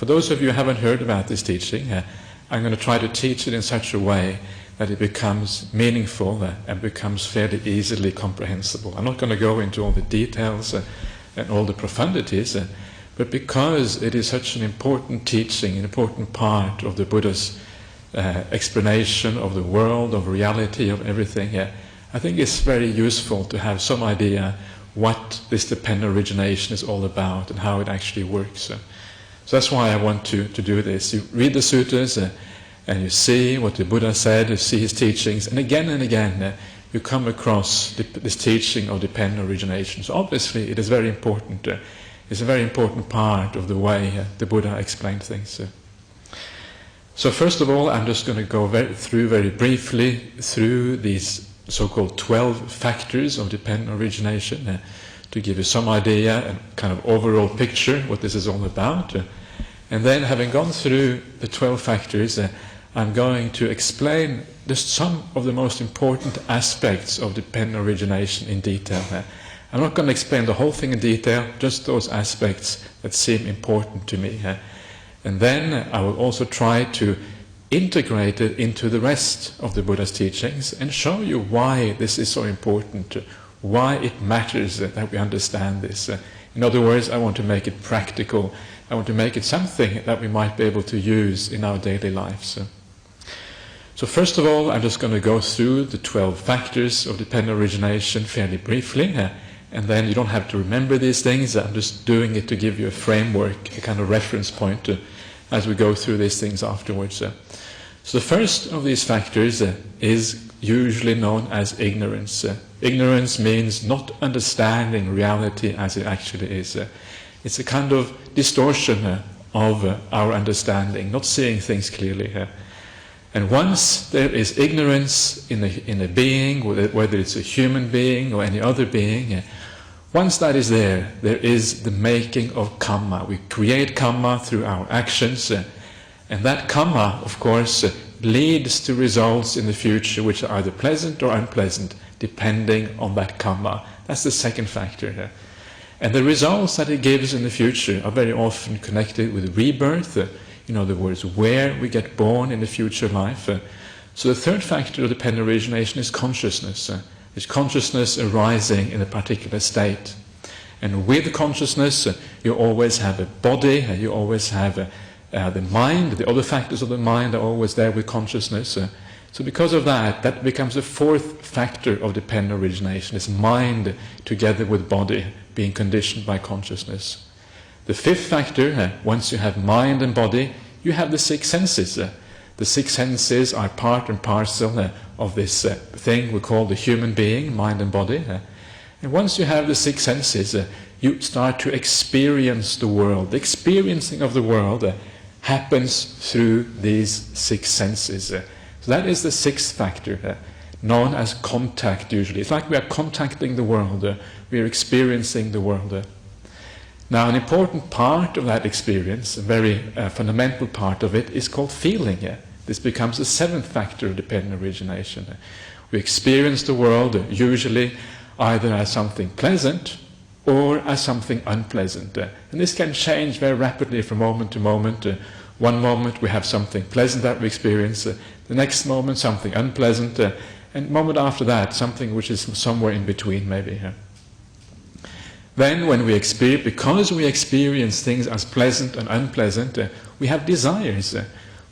For those of you who haven't heard about this teaching, I'm going to try to teach it in such a way that it becomes meaningful and becomes fairly easily comprehensible. I'm not going to go into all the details and all the profundities, but because it is such an important teaching, an important part of the Buddha's explanation of the world, of reality, of everything, I think it's very useful to have some idea what this dependent origination is all about and how it actually works. So that's why I want to do this. You read the suttas and you see what the Buddha said, you see his teachings, and again you come across this teaching of dependent origination. So obviously it is very important. It's a very important part of the way the Buddha explained things. So first of all, I'm just going to go very briefly through these so-called 12 factors of dependent origination to give you some idea and kind of overall picture what this is all about. And then, having gone through the 12 factors, I'm going to explain just some of the most important aspects of dependent origination in detail. I'm not going to explain the whole thing in detail, just those aspects that seem important to me. And then I will also try to integrate it into the rest of the Buddha's teachings and show you why this is so important, why it matters that we understand this. In other words, I want to make it practical. I want to make it something that we might be able to use in our daily lives. So first of all, I'm just going to go through the 12 factors of dependent origination fairly briefly, and then you don't have to remember these things. I'm just doing it to give you a framework, a kind of reference point as we go through these things afterwards. So the first of these factors is usually known as ignorance. Ignorance means not understanding reality as it actually is. It's a kind of distortion of our understanding, not seeing things clearly. And once there is ignorance in a being, whether it's a human being or any other being, once that is there is the making of karma. We create karma through our actions, and that karma, of course, leads to results in the future which are either pleasant or unpleasant, depending on that karma. That's the second factor here. And the results that it gives in the future are very often connected with rebirth, in other words, where we get born in the future life. So the third factor of dependent origination is consciousness. It's consciousness arising in a particular state. And with consciousness, you always have a body, you always have the mind, the other factors of the mind are always there with consciousness. So because of that, that becomes the fourth factor of dependent origination, is mind together with body being conditioned by consciousness. The fifth factor, once you have mind and body, you have the six senses. The six senses are part and parcel of this thing we call the human being, mind and body. And once you have the six senses, you start to experience the world. The experiencing of the world happens through these six senses. So that is the sixth factor, known as contact usually. It's like we are contacting the world, we are experiencing the world. Now an important part of that experience, a very fundamental part of it, is called feeling. This becomes the seventh factor of dependent origination. We experience the world usually either as something pleasant or as something unpleasant. And this can change very rapidly from moment to moment. One moment we have something pleasant that we experience, the next moment something unpleasant, and the moment after that something which is somewhere in between maybe. Then when we experience, because we experience things as pleasant and unpleasant, we have desires.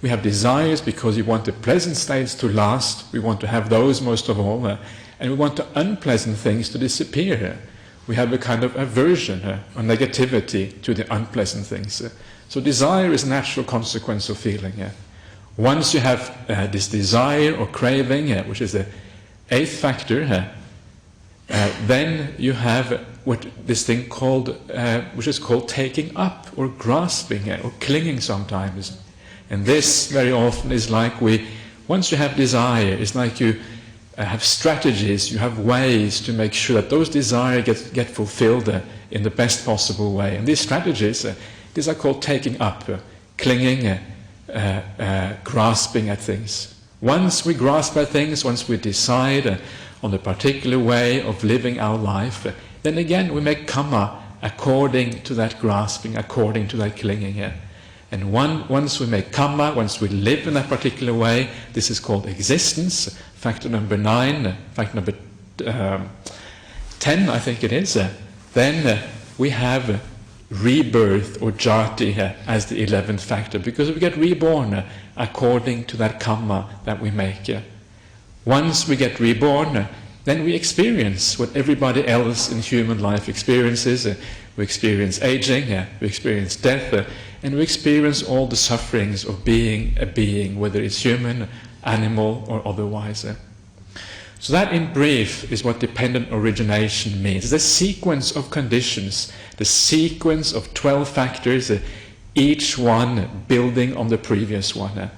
We have desires because we want the pleasant states to last, we want to have those most of all, and we want the unpleasant things to disappear. We have a kind of aversion or negativity to the unpleasant things. So desire is a natural consequence of feeling. Once you have this desire or craving, which is the eighth factor, then you have this thing called, which is called taking up or grasping or clinging sometimes. And this very often is like once you have desire, it's like you have strategies, you have ways to make sure that those desires get fulfilled in the best possible way. And these strategies, these are called taking up, clinging, grasping at things. Once we grasp at things, once we decide on a particular way of living our life, then again we make karma according to that grasping, according to that clinging. And once we make karma, once we live in a particular way, this is called existence. Factor number 9, factor number 10, I think it is. Then we have rebirth or jati as the 11th factor, because we get reborn according to that karma that we make. Once we get reborn, then we experience what everybody else in human life experiences. We experience aging, we experience death, and we experience all the sufferings of being a being, whether it's human, animal, or otherwise. So that, in brief, is what dependent origination means. The sequence of conditions, the sequence of 12 factors, each one building on the previous one.